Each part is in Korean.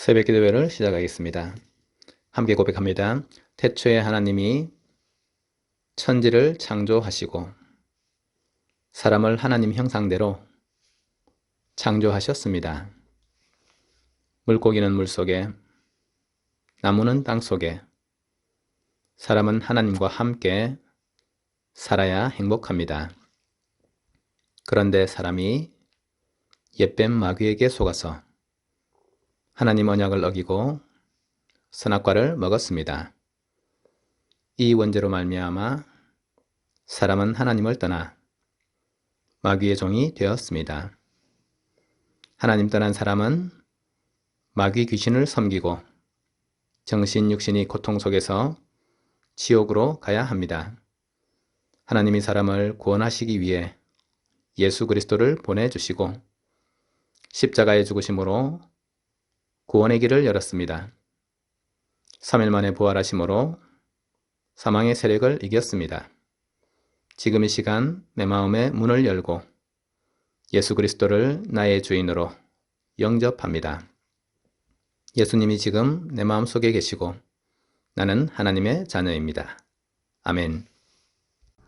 새벽 기도회를 시작하겠습니다. 함께 고백합니다. 태초에 하나님이 천지를 창조하시고 사람을 하나님 형상대로 창조하셨습니다. 물고기는 물속에, 나무는 땅속에, 사람은 하나님과 함께 살아야 행복합니다. 그런데 사람이 옛뱀 마귀에게 속아서 하나님 언약을 어기고 선악과를 먹었습니다. 이 원죄로 말미암아 사람은 하나님을 떠나 마귀의 종이 되었습니다. 하나님 떠난 사람은 마귀 귀신을 섬기고 정신 육신이 고통 속에서 지옥으로 가야 합니다. 하나님이 사람을 구원하시기 위해 예수 그리스도를 보내주시고 십자가의 죽으심으로 구원의 길을 열었습니다. 3일 만에 부활하심으로 사망의 세력을 이겼습니다. 지금 이 시간 내 마음의 문을 열고 예수 그리스도를 나의 주인으로 영접합니다. 예수님이 지금 내 마음속에 계시고 나는 하나님의 자녀입니다. 아멘.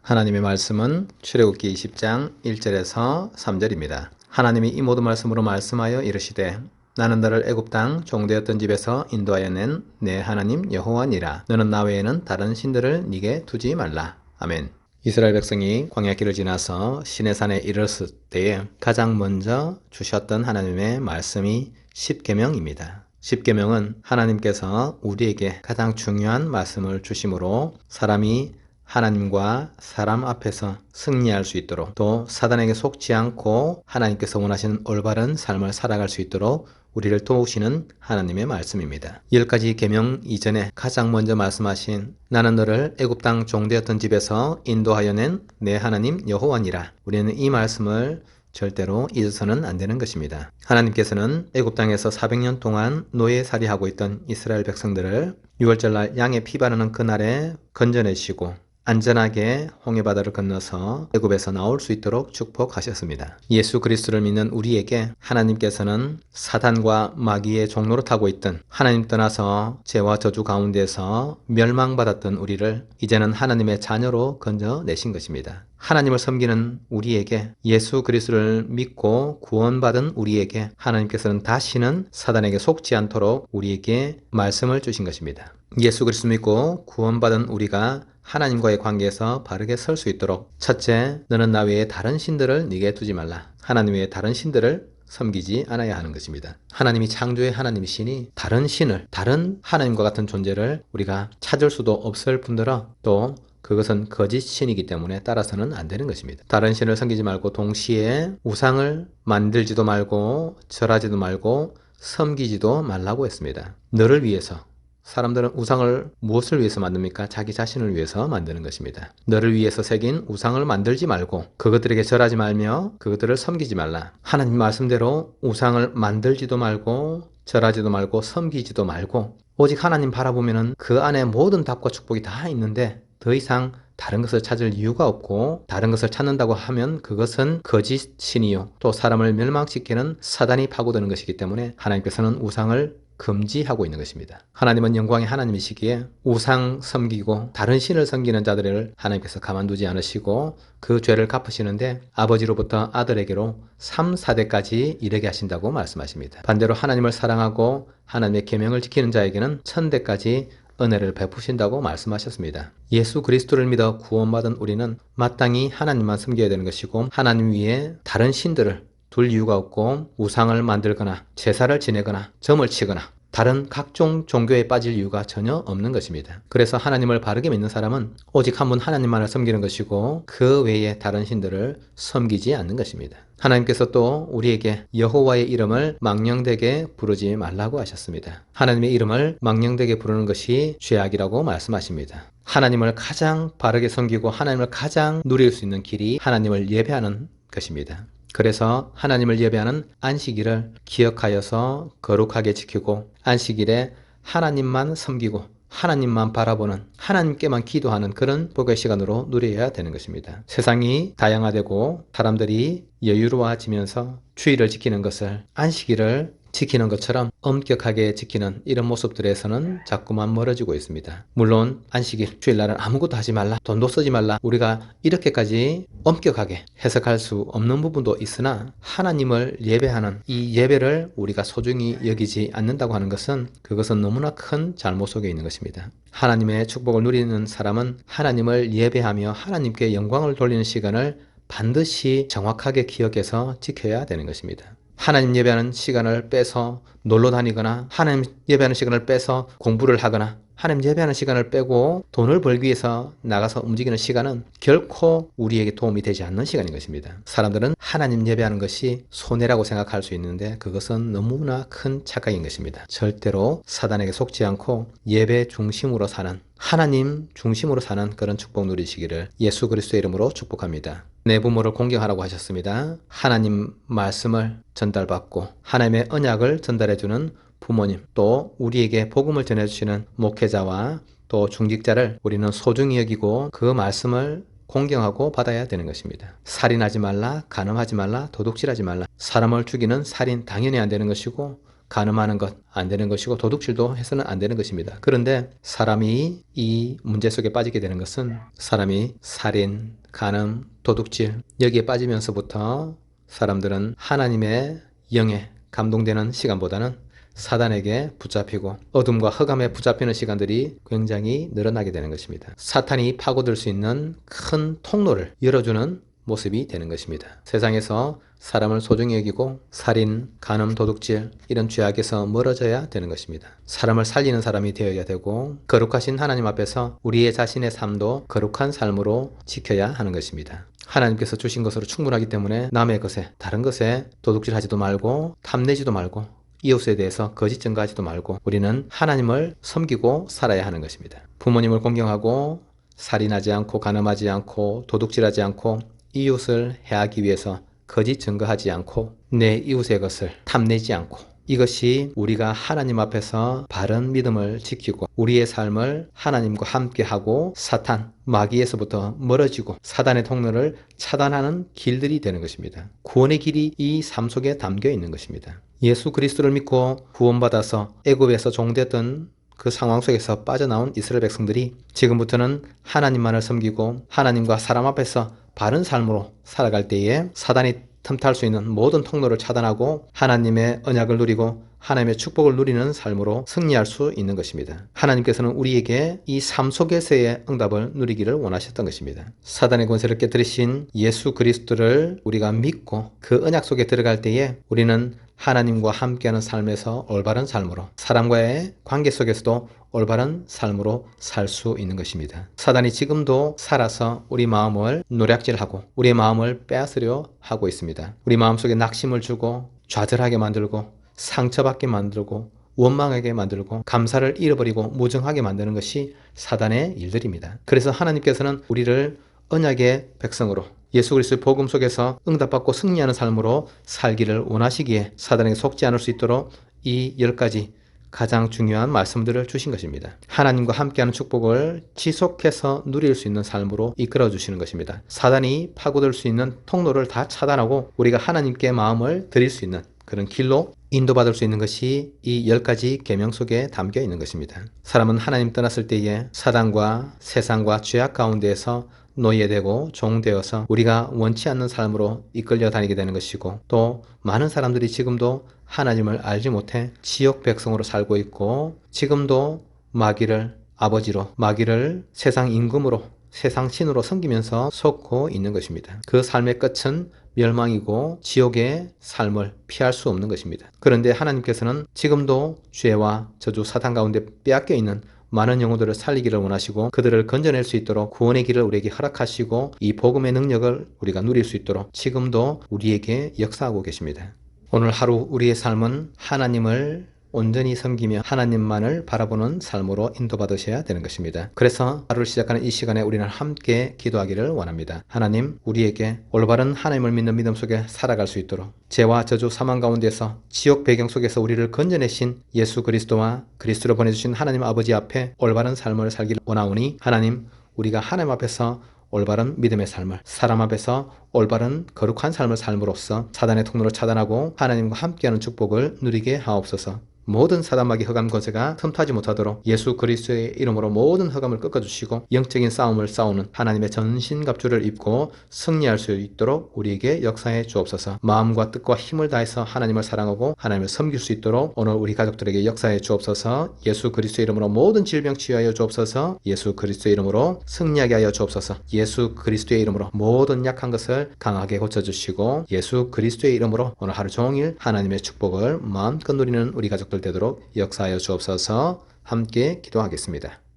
하나님의 말씀은 출애굽기 20장 1절에서 3절입니다. 하나님이 이 모든 말씀으로 말씀하여 이르시되 나는 너를 애굽 땅 종되었던 집에서 인도하여 낸 내 하나님 여호와니라. 너는 나 외에는 다른 신들을 네게 두지 말라. 아멘. 이스라엘 백성이 광야길을 지나서 시내산에 이르렀을 때에 가장 먼저 주셨던 하나님의 말씀이 십계명입니다. 십계명은 하나님께서 우리에게 가장 중요한 말씀을 주심으로 사람이 하나님과 사람 앞에서 승리할 수 있도록 또 사단에게 속지 않고 하나님께서 원하시는 올바른 삶을 살아갈 수 있도록 우리를 도우시는 하나님의 말씀입니다. 10가지 계명 이전에 가장 먼저 말씀하신 나는 너를 애굽 땅 종되었던 집에서 인도하여 낸 내 하나님 여호와니라. 우리는 이 말씀을 절대로 잊어서는 안 되는 것입니다. 하나님께서는 애굽 땅에서 400년 동안 노예살이하고 있던 이스라엘 백성들을 6월절날 양의 피 바르는 그날에 건져내시고 안전하게 홍해바다를 건너서 애굽에서 나올 수 있도록 축복하셨습니다. 예수 그리스도를 믿는 우리에게 하나님께서는 사단과 마귀의 종로를 타고 있던 하나님 떠나서 죄와 저주 가운데서 멸망받았던 우리를 이제는 하나님의 자녀로 건져내신 것입니다. 하나님을 섬기는 우리에게 예수 그리스도를 믿고 구원받은 우리에게 하나님께서는 다시는 사단에게 속지 않도록 우리에게 말씀을 주신 것입니다. 예수 그리스도 믿고 구원받은 우리가 하나님과의 관계에서 바르게 설 수 있도록 첫째, 너는 나 외에 다른 신들을 네게 두지 말라. 하나님 외에 다른 신들을 섬기지 않아야 하는 것입니다. 하나님이 창조의 하나님이시니 다른 신을, 다른 하나님과 같은 존재를 우리가 찾을 수도 없을 뿐더러 또 그것은 거짓 신이기 때문에 따라서는 안 되는 것입니다. 다른 신을 섬기지 말고 동시에 우상을 만들지도 말고 절하지도 말고 섬기지도 말라고 했습니다. 너를 위해서. 사람들은 우상을 무엇을 위해서 만듭니까? 자기 자신을 위해서 만드는 것입니다. 너를 위해서 새긴 우상을 만들지 말고 그것들에게 절하지 말며 그것들을 섬기지 말라. 하나님 말씀대로 우상을 만들지도 말고 절하지도 말고 섬기지도 말고 오직 하나님 바라보면은 그 안에 모든 답과 축복이 다 있는데 더 이상 다른 것을 찾을 이유가 없고 다른 것을 찾는다고 하면 그것은 거짓 신이요 또 사람을 멸망시키는 사단이 파고드는 것이기 때문에 하나님께서는 우상을 금지하고 있는 것입니다. 하나님은 영광의 하나님이시기에 우상 섬기고 다른 신을 섬기는 자들을 하나님께서 가만두지 않으시고 그 죄를 갚으시는데 아버지로부터 아들에게로 3, 4대까지 이르게 하신다고 말씀하십니다. 반대로 하나님을 사랑하고 하나님의 계명을 지키는 자에게는 1000대까지 은혜를 베푸신다고 말씀하셨습니다. 예수 그리스도를 믿어 구원받은 우리는 마땅히 하나님만 섬겨야 되는 것이고 하나님 위에 다른 신들을 둘 이유가 없고 우상을 만들거나 제사를 지내거나 점을 치거나 다른 각종 종교에 빠질 이유가 전혀 없는 것입니다. 그래서 하나님을 바르게 믿는 사람은 오직 한 분 하나님만을 섬기는 것이고 그 외에 다른 신들을 섬기지 않는 것입니다. 하나님께서 또 우리에게 여호와의 이름을 망령되게 부르지 말라고 하셨습니다. 하나님의 이름을 망령되게 부르는 것이 죄악이라고 말씀하십니다. 하나님을 가장 바르게 섬기고 하나님을 가장 누릴 수 있는 길이 하나님을 예배하는 것입니다. 그래서 하나님을 예배하는 안식일을 기억하여서 거룩하게 지키고 안식일에 하나님만 섬기고 하나님만 바라보는 하나님께만 기도하는 그런 복의 시간으로 누려야 되는 것입니다. 세상이 다양화되고 사람들이 여유로워지면서 주의를 지키는 것을 안식일을 지키는 것처럼 엄격하게 지키는 이런 모습들에서는 자꾸만 멀어지고 있습니다. 물론 안식일, 주일날은 아무것도 하지 말라, 돈도 쓰지 말라, 우리가 이렇게까지 엄격하게 해석할 수 없는 부분도 있으나 하나님을 예배하는 이 예배를 우리가 소중히 여기지 않는다고 하는 것은 그것은 너무나 큰 잘못 속에 있는 것입니다. 하나님의 축복을 누리는 사람은 하나님을 예배하며 하나님께 영광을 돌리는 시간을 반드시 정확하게 기억해서 지켜야 되는 것입니다. 하나님 예배하는 시간을 빼서 놀러 다니거나 하나님 예배하는 시간을 빼서 공부를 하거나 하나님 예배하는 시간을 빼고 돈을 벌기 위해서 나가서 움직이는 시간은 결코 우리에게 도움이 되지 않는 시간인 것입니다. 사람들은 하나님 예배하는 것이 손해라고 생각할 수 있는데 그것은 너무나 큰 착각인 것입니다. 절대로 사단에게 속지 않고 예배 중심으로 사는, 하나님 중심으로 사는 그런 축복 누리시기를 예수 그리스도의 이름으로 축복합니다. 내 부모를 공경하라고 하셨습니다. 하나님 말씀을 전달받고 하나님의 언약을 전달해주는 부모님, 또 우리에게 복음을 전해주시는 목회자와 또 중직자를 우리는 소중히 여기고 그 말씀을 공경하고 받아야 되는 것입니다. 살인하지 말라, 간음하지 말라, 도둑질하지 말라. 사람을 죽이는 살인 당연히 안 되는 것이고 간음하는 것 안 되는 것이고 도둑질도 해서는 안 되는 것입니다. 그런데 사람이 이 문제 속에 빠지게 되는 것은 사람이 살인, 간음, 도둑질 여기에 빠지면서부터 사람들은 하나님의 영에 감동되는 시간보다는 사단에게 붙잡히고 어둠과 흑암에 붙잡히는 시간들이 굉장히 늘어나게 되는 것입니다. 사탄이 파고들 수 있는 큰 통로를 열어주는 모습이 되는 것입니다. 세상에서 사람을 소중히 여기고 살인, 간음, 도둑질 이런 죄악에서 멀어져야 되는 것입니다. 사람을 살리는 사람이 되어야 되고 거룩하신 하나님 앞에서 우리의 자신의 삶도 거룩한 삶으로 지켜야 하는 것입니다. 하나님께서 주신 것으로 충분하기 때문에 남의 것에, 다른 것에 도둑질하지도 말고 탐내지도 말고 이웃에 대해서 거짓 증거하지도 말고 우리는 하나님을 섬기고 살아야 하는 것입니다. 부모님을 공경하고 살인하지 않고 간음하지 않고 도둑질하지 않고 이웃을 해하기 위해서 거짓 증거하지 않고 내 이웃의 것을 탐내지 않고 이것이 우리가 하나님 앞에서 바른 믿음을 지키고 우리의 삶을 하나님과 함께하고 사탄, 마귀에서부터 멀어지고 사단의 통로를 차단하는 길들이 되는 것입니다. 구원의 길이 이 삶 속에 담겨 있는 것입니다. 예수 그리스도를 믿고 구원받아서 애굽에서 종되었던 그 상황 속에서 빠져나온 이스라엘 백성들이 지금부터는 하나님만을 섬기고 하나님과 사람 앞에서 바른 삶으로 살아갈 때에 사단이 틈탈 수 있는 모든 통로를 차단하고 하나님의 언약을 누리고 하나님의 축복을 누리는 삶으로 승리할 수 있는 것입니다. 하나님께서는 우리에게 이 삶 속에서의 응답을 누리기를 원하셨던 것입니다. 사단의 권세를 깨뜨리신 예수 그리스도를 우리가 믿고 그 언약 속에 들어갈 때에 우리는 하나님과 함께하는 삶에서 올바른 삶으로 사람과의 관계 속에서도 올바른 삶으로 살 수 있는 것입니다. 사단이 지금도 살아서 우리 마음을 노략질하고 우리의 마음을 빼앗으려 하고 있습니다. 우리 마음속에 낙심을 주고 좌절하게 만들고 상처받게 만들고 원망하게 만들고 감사를 잃어버리고 무정하게 만드는 것이 사단의 일들입니다. 그래서 하나님께서는 우리를 언약의 백성으로 예수 그리스도의 복음 속에서 응답받고 승리하는 삶으로 살기를 원하시기에 사단에게 속지 않을 수 있도록 이 10가지 가장 중요한 말씀들을 주신 것입니다. 하나님과 함께하는 축복을 지속해서 누릴 수 있는 삶으로 이끌어 주시는 것입니다. 사단이 파고들 수 있는 통로를 다 차단하고 우리가 하나님께 마음을 드릴 수 있는 그런 길로 인도받을 수 있는 것이 이 10가지 계명 속에 담겨 있는 것입니다. 사람은 하나님 떠났을 때에 사단과 세상과 죄악 가운데에서 노예되고 종되어서 우리가 원치 않는 삶으로 이끌려 다니게 되는 것이고 또 많은 사람들이 지금도 하나님을 알지 못해 지옥 백성으로 살고 있고 지금도 마귀를 아버지로 마귀를 세상 임금으로 세상 신으로 섬기면서 속고 있는 것입니다. 그 삶의 끝은 멸망이고 지옥의 삶을 피할 수 없는 것입니다. 그런데 하나님께서는 지금도 죄와 저주 사탄 가운데 빼앗겨 있는 많은 영혼들을 살리기를 원하시고 그들을 건져낼 수 있도록 구원의 길을 우리에게 허락하시고 이 복음의 능력을 우리가 누릴 수 있도록 지금도 우리에게 역사하고 계십니다. 오늘 하루 우리의 삶은 하나님을 온전히 섬기며 하나님만을 바라보는 삶으로 인도받으셔야 되는 것입니다. 그래서 하루를 시작하는 이 시간에 우리는 함께 기도하기를 원합니다. 하나님, 우리에게 올바른 하나님을 믿는 믿음 속에 살아갈 수 있도록 죄와 저주 사망 가운데서 지옥 배경 속에서 우리를 건져내신 예수 그리스도와 그리스도로 보내주신 하나님 아버지 앞에 올바른 삶을 살기를 원하오니 하나님, 우리가 하나님 앞에서 올바른 믿음의 삶을, 사람 앞에서 올바른 거룩한 삶을 삶으로써 사단의 통로를 차단하고 하나님과 함께하는 축복을 누리게 하옵소서. 모든 사단마귀 흑암 권세가 틈타지 못하도록 예수 그리스도의 이름으로 모든 흑암을 꺾어주시고 영적인 싸움을 싸우는 하나님의 전신갑주를 입고 승리할 수 있도록 우리에게 역사해 주옵소서. 마음과 뜻과 힘을 다해서 하나님을 사랑하고 하나님을 섬길 수 있도록 오늘 우리 가족들에게 역사해 주옵소서. 예수 그리스도의 이름으로 모든 질병 치유하여 주옵소서. 예수 그리스도의 이름으로 승리하게 하여 주옵소서. 예수 그리스도의 이름으로 모든 약한 것을 강하게 고쳐주시고 예수 그리스도의 이름으로 오늘 하루 종일 하나님의 축복을 마음껏 누리는 우리 가족들 되도록 역사하여 주옵소서. 함께 기도하겠습니다.